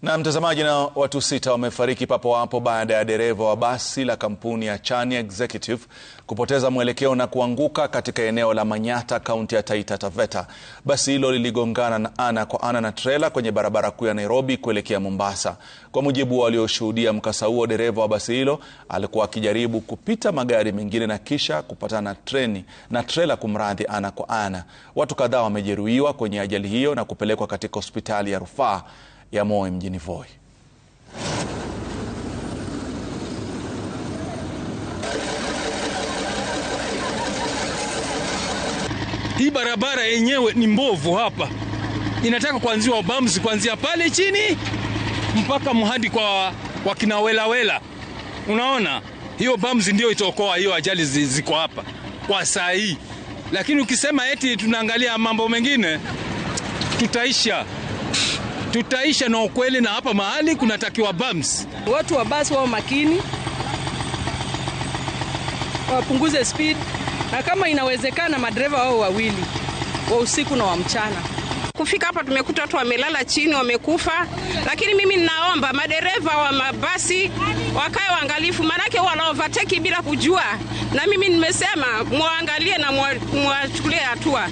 Na mtazamaji, na watu 6 wamefariki papo hapo baada ya dereva wa basi la kampuni ya Chania Executive kupoteza mwelekeo na kuanguka katika eneo la Manyata, kaunti ya Taita Taveta. Basi hilo liligongana ana kwa ana na trela kwenye barabara kuu ya Nairobi kuelekea Mombasa. Kwa mujibu wa walioshuhudia mkasa huo, dereva wa basi hilo alikuwa akijaribu kupita magari mengine na kisha kupatana na trela kumradhi ana kwa ana. Watu kadhaa wamejeruhiwa kwenye ajali hiyo na kupelekwa katika hospitali ya rufaa ya Moi mjini Voi. Hii barabara yenyewe ni mbovu hapa. Inataka kuanziwa bumps kuanzia pale chini mpaka mhadi kwa kina Welawela. Unaona? Hiyo bumps ndio itaokoa hiyo ajali ziko hapa kwa saa hii. Lakini ukisema eti tunaangalia mambo mengine, tutaisha na ukweli, na hapa mahali kunatakiwa bumps. Watu wa basi wao makini, wapunguze speed, na kama inawezekana madereva wao wawili, wa usiku na wa mchana. Kufika hapa tumekuta watu wamelala chini wamekufa, lakini mimi ninaomba madereva wa mabasi wakae waangalifu, manake wana overtake bila kujua, na mimi nimesema muangalie na muachukulie hatua.